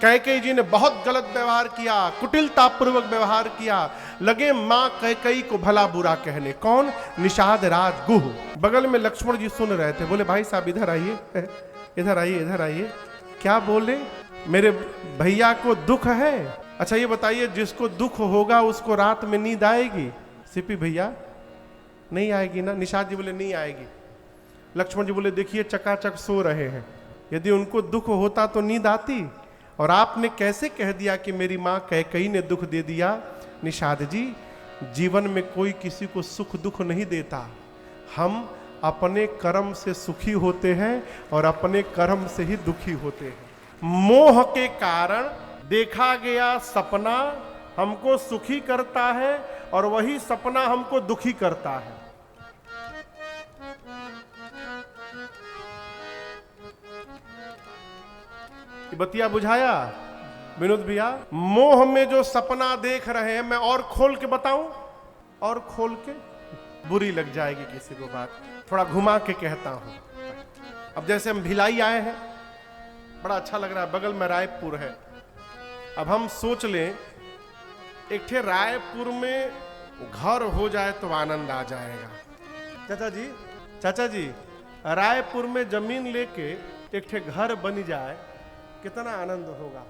कैकेयी जी ने बहुत गलत व्यवहार किया, कुटिलतापूर्वक व्यवहार किया, लगे मां कैकेयी को भला बुरा कहने। कौन? निषाद राज गुह। बगल में लक्ष्मण जी सुन रहे थे, बोले भाई साहब इधर आइए, इधर आइए, इधर आइए। क्या बोले? मेरे भैया को दुख है। अच्छा ये बताइए, जिसको दुख होगा उसको रात में नींद आएगी? सीपी भैया नहीं आएगी ना। निषाद जी बोले नहीं आएगी। लक्ष्मण जी बोले देखिए चकाचक सो रहे हैं, यदि उनको दुख होता तो नींद आती, और आपने कैसे कह दिया कि मेरी मां कैकेयी ने दुख दे दिया। निषाद जी, जीवन में कोई किसी को सुख दुख नहीं देता, हम अपने कर्म से सुखी होते हैं और अपने कर्म से ही दुखी होते हैं। मोह के कारण देखा गया सपना हमको सुखी करता है और वही सपना हमको दुखी करता है। बतिया बुझाया विनोद भैया? मोह में जो सपना देख रहे हैं, मैं और खोल के बताऊं, और खोल के बुरी लग जाएगी किसी को बात, थोड़ा घुमा के कहता हूं। अब जैसे हम भिलाई आए हैं, बड़ा अच्छा लग रहा है, बगल में रायपुर है। अब हम सोच लें एक ठे रायपुर में घर हो जाए तो आनंद आ जाएगा। चाचा जी रायपुर में जमीन लेके एक ठे घर बन जाए, कितना आनंद होगा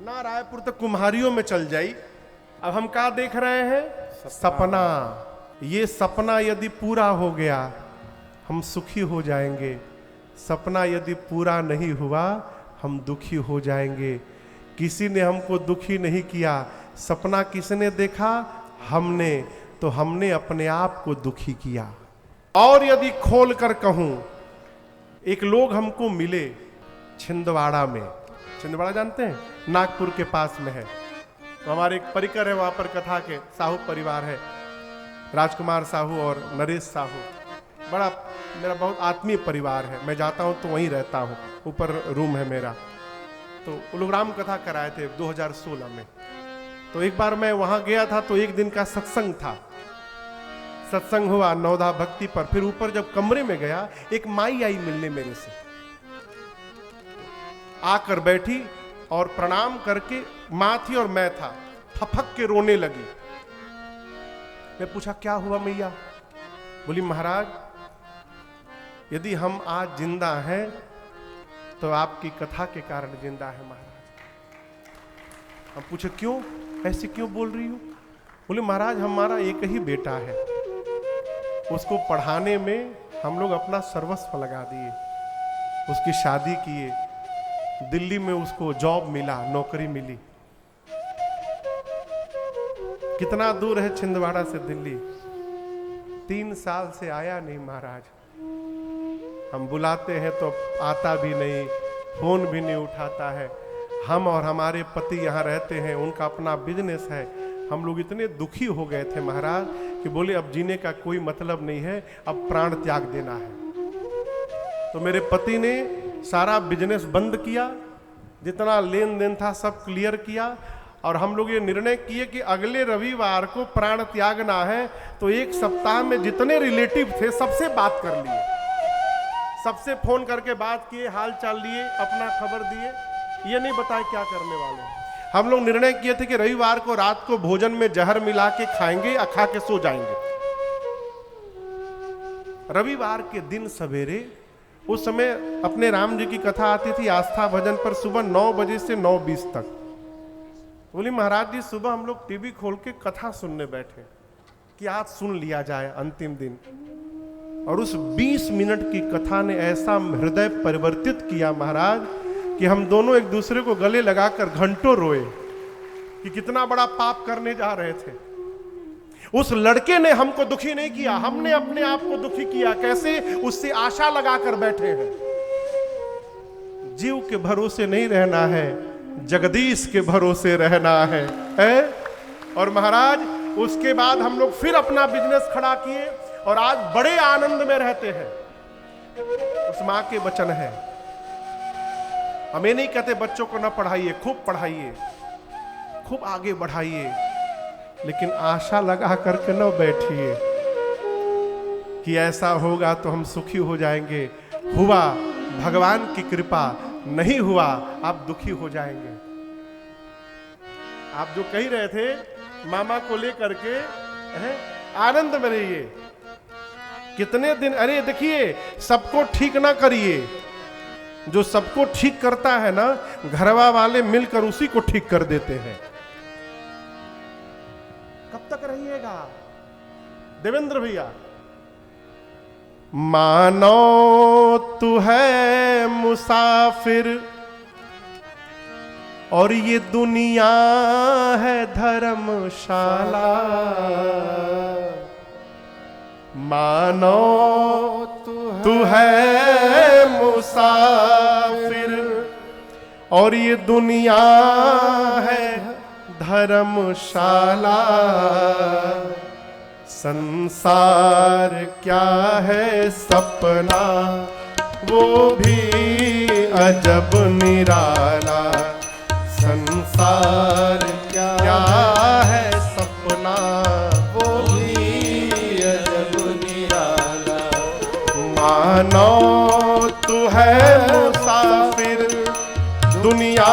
ना। रायपुर तो कुम्हारियों में चल जाई। अब हम क्या देख रहे हैं? सपना। ये सपना यदि पूरा हो गया हम सुखी हो जाएंगे, सपना यदि पूरा नहीं हुआ हम दुखी हो जाएंगे। किसी ने हमको दुखी नहीं किया, सपना किसने देखा? हमने, तो हमने अपने आप को दुखी किया। और यदि खोल कर कहूं, एक लोग हमको मिले छिंदवाड़ा में। छिंदवाड़ा जानते हैं? नागपुर के पास में है। तो हमारे एक परिकर है वहां पर, कथा के साहू परिवार है, राजकुमार साहू और नरेश साहू। बड़ा मेरा बहुत आत्मीय परिवार है, मैं जाता हूं तो वहीं रहता हूं, ऊपर रूम है मेरा। तो वो लोग राम कथा कराए थे 2016 में। तो एक बार मैं वहां गया था, तो एक दिन का सत्संग था, सत्संग हुआ नवधा भक्ति पर। फिर ऊपर जब कमरे में गया, एक माई आई मिलने मेरे से, आकर बैठी और प्रणाम करके, मां थी और मैं था, फपक के रोने लगी। मैं पूछा क्या हुआ मैया? बोली महाराज यदि हम आज जिंदा हैं तो आपकी कथा के कारण जिंदा है महाराज। हम पूछे क्यों, ऐसे क्यों बोल रही हो? बोले महाराज हमारा एक ही बेटा है, उसको पढ़ाने में हम लोग अपना सर्वस्व लगा दिए, उसकी शादी किए, दिल्ली में उसको जॉब मिला, नौकरी मिली। कितना दूर है छिंदवाड़ा से दिल्ली? 3 साल से आया नहीं महाराज। हम बुलाते हैं तो आता भी नहीं, फोन भी नहीं उठाता है। हम और हमारे पति यहाँ रहते हैं, उनका अपना बिजनेस है। हम लोग इतने दुखी हो गए थे महाराज कि बोले अब जीने का कोई मतलब नहीं है, अब प्राण त्याग देना है। तो मेरे पति ने सारा बिजनेस बंद किया, जितना लेन देन था सब क्लियर किया, और हम लोग ये निर्णय किए कि अगले रविवार को प्राण त्यागना है। तो एक सप्ताह में जितने रिलेटिव थे सबसे बात कर लिए, सबसे फोन करके बात किए, हाल चाल लिए, अपना खबर दिए, ये नहीं बताए क्या करने वाले हैं। हम लोग निर्णय किए थे कि रविवार को रात को भोजन में जहर मिला के खाएंगे, खा के सो जाएंगे। रविवार के दिन सवेरे, उस समय अपने राम जी की कथा आती थी आस्था भजन पर, सुबह 9 बजे से 9:20 तक। बोली महाराज जी सुबह हम लोग टीवी खोल के कथा सुनने बैठे कि आज सुन लिया जाए अंतिम दिन, और उस 20 मिनट की कथा ने ऐसा हृदय परिवर्तित किया महाराज कि हम दोनों एक दूसरे को गले लगाकर घंटों रोए कि कितना बड़ा पाप करने जा रहे थे। उस लड़के ने हमको दुखी नहीं किया, हमने अपने आप को दुखी किया। कैसे? उससे आशा लगाकर बैठे हैं। जीव के भरोसे नहीं रहना है, जगदीश के भरोसे रहना है? और महाराज उसके बाद हम लोग फिर अपना बिजनेस खड़ा किए और आज बड़े आनंद में रहते हैं। उस मां के वचन है, हमें नहीं कहते बच्चों को ना पढ़ाइए, खूब पढ़ाइए, खूब आगे बढ़ाइए, लेकिन आशा लगा करके न बैठिए कि ऐसा होगा तो हम सुखी हो जाएंगे। हुआ भगवान की कृपा, नहीं हुआ आप दुखी हो जाएंगे। आप जो कह रहे थे मामा को लेकर के आनंद में रहिए। कितने दिन, अरे देखिए सबको ठीक ना करिए, जो सबको ठीक करता है ना घरवा वाले मिलकर उसी को ठीक कर देते हैं। कब तक रहिएगा देवेंद्र भैया? मानो तू है मुसाफिर और ये दुनिया है धर्मशाला। मानो तू है मुसाफिर और ये दुनिया है धर्मशाला। संसार क्या है सपना वो भी अजब निराला। संसार क्या है सपना वो भी अजब निराला। मानो तू है मुसाफिर दुनिया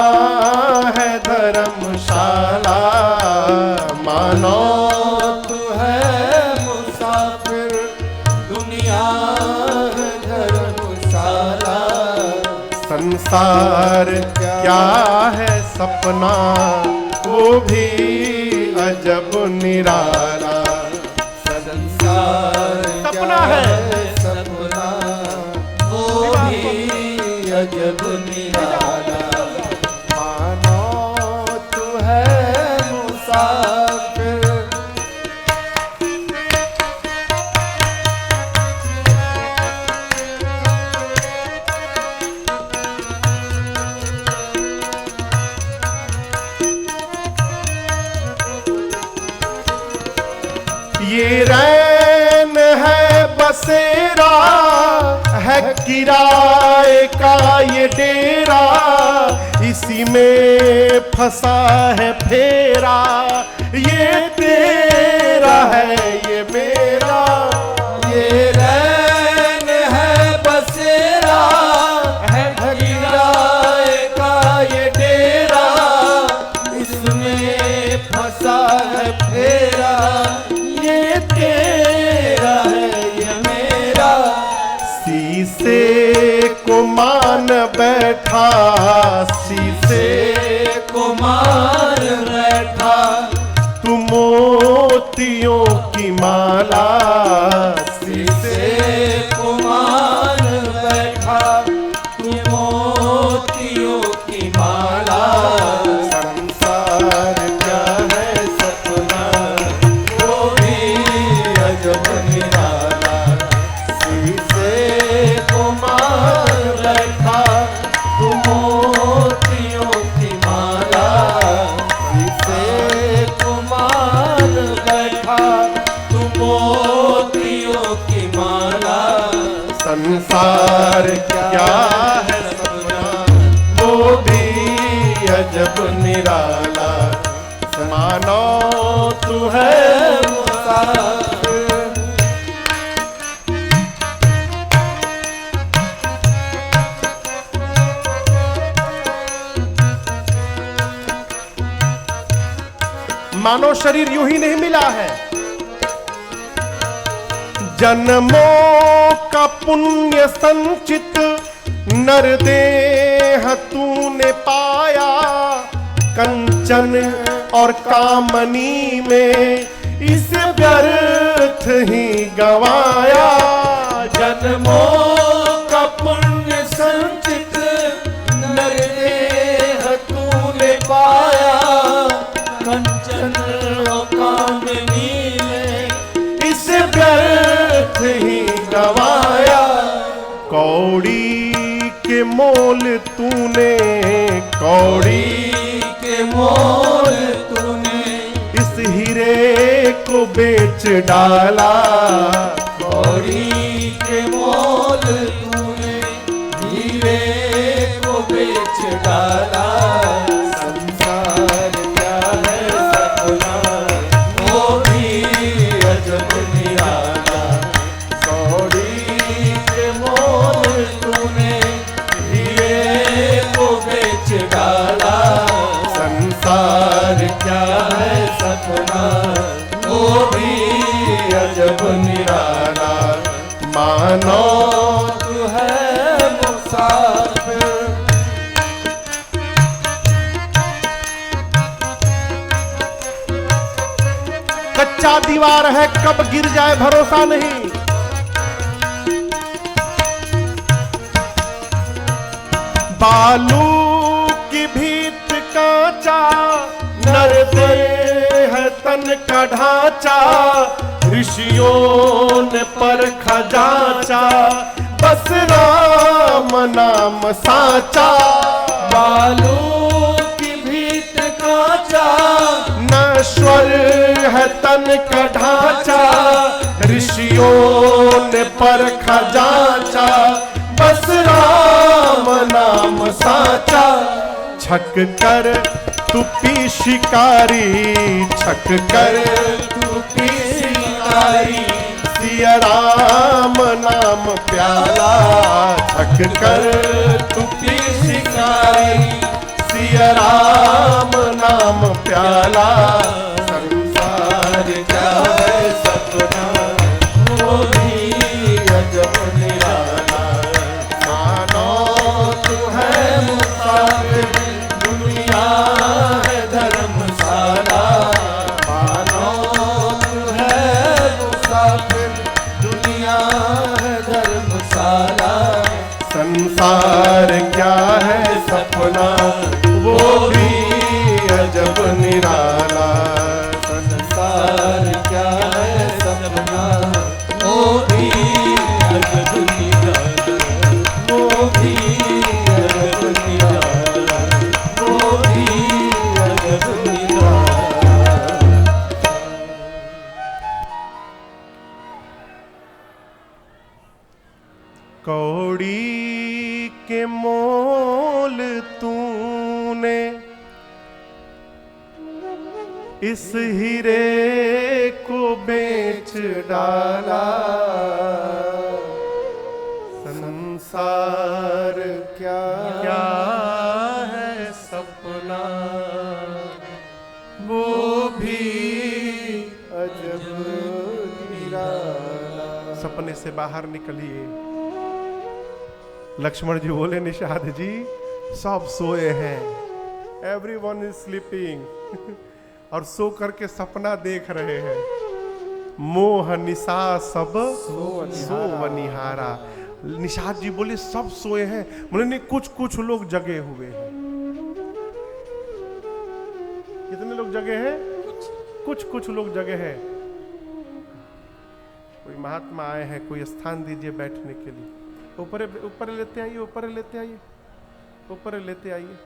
है धर्मशाला। मानो तू है मुसाफिर दुनिया है धर्मशाला। संसार क्या है सपना वो भी अजब निराला। संसार सपना है सपना वो भी अजब निराला। मानो तू है मुसाफिर। ये रैन है बसेरा है किराए का ये डेरा। इसी में फंसा है फेरा ये तेरा है ये मेरा। ये रैन है बसेरा है किराए का ये डेरा। इसमें फंसा है फेरा ये तेरा है ये मेरा। शीशे को मान बैठा शीशे को मार बैठा तू मोतियों की माला। शीशे को मार बैठा तू मोतियों की माला। संसार क्या है सपना वो भी अजब निराला। शीशे को मार बैठा तू मोतियों की माला। शीशे को मार बैठा तू मोतियों की माला। संसार क्या है सपना वो भी अजब निराला। मानो तू है मुसाफिर। मानव शरीर यूं ही नहीं मिला है। जन्मों का पुण्य संचित नरदेह तूने पाया। कंचन और कामनी में इस व्यर्थ ही गवाया। जन्मों का पुण्य संचित नरदेह तूने पाया। कंचन और कामनी में इस व्यर्थ ही गवाया। कौड़ी के मोल तूने कौड़ी के मोल तूने इस हीरे को बेच डाला। कौड़ी के मोल तूने हीरे को बेच डाला। संसार क्या है सपना वो भी अजब निराला। कौड़ी के मोल तूने हीरे को बेच डाला। संसार क्या है सपना, वो भी अजब निराला। मानो तू है मुसाफिर। कच्चा दीवार है, कब गिर जाए भरोसा नहीं। बालू की भीत कांचा, नर देह तन का ढांचा। ऋषियों ने परखा जांचा, बस राम नाम साचा। बालू की भीत कांचा, नश्वर है तन का ढांचा। ऋषियों ने परखा जांचा, बस राम नाम साचा। छक कर तुपी शिकारी, छक कर तुपी शिकारी। सिया राम नाम प्याला। छक कर तुपी शिकारी। सिया राम नाम प्याला। संसार क्या है सपना, वो भी अजब निराला। मानो तू है मुसाफिर, दुनिया है धर्मशाला। मानो तू है मुसाफिर, दुनिया है धर्मशाला। संसार क्या है सपना, वो भी अजब निराला। संसार क्या है सपना, वो भी अजब निराला। वो भी अजब निराला। वो भी अजब निराला। कौड़ी के मोल तूने इस हीरे को बेच डाला। संसार क्या क्या है सपना, वो भी अजब निराला। सपने से बाहर निकलिए। लक्ष्मण जी बोले, निषाद जी सब सोए हैं, एवरीवन इज स्लीपिंग। और सो करके सपना देख रहे हैं। मोह निशा सब सो बनिहारा। निषाद जी बोले सब सोए हैं। बोले नहीं, कुछ कुछ लोग जगे हुए हैं। कितने लोग जगे हैं? कुछ कुछ लोग जगे हैं। कोई महात्मा आए हैं, कोई स्थान दीजिए बैठने के लिए। ऊपर ऊपर लेते आइए, ऊपर लेते आइए, ऊपर लेते आइए।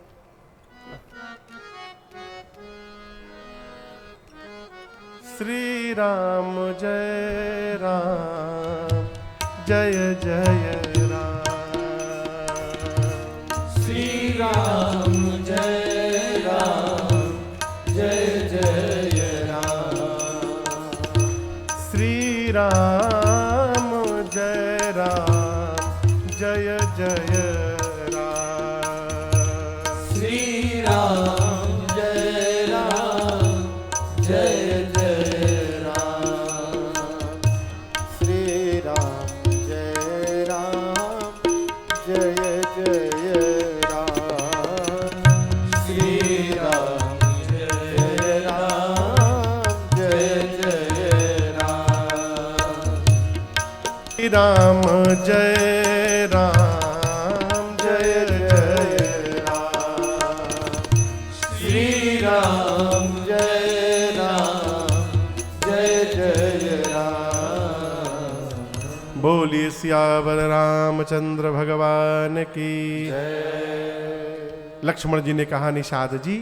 श्री राम जय राम, जय जय राम। श्री राम जय राम, जय जय राम। श्री राम जय राम, जय जय राम। श्री राम जय राम, जय जय राम। श्री राम जय राम, जय जय राम। श्री राम जय राम, जय जय राम। श्री राम जय राम, जय जय राम। श्री राम जय राम, जय जय राम। बोलिए सियावर रामचंद्र भगवान की। लक्ष्मण जी ने कहा, निषाद जी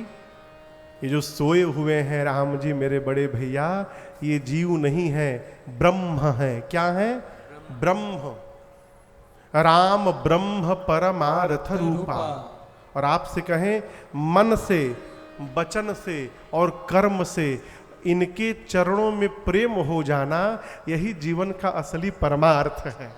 ये जो सोए हुए हैं राम जी मेरे बड़े भैया, ये जीव नहीं है, ब्रह्म है। क्या है? ब्रह्म। राम ब्रह्म परमार्थ रूपा। और आपसे कहें, मन से, वचन से और कर्म से इनके चरणों में प्रेम हो जाना, यही जीवन का असली परमार्थ है।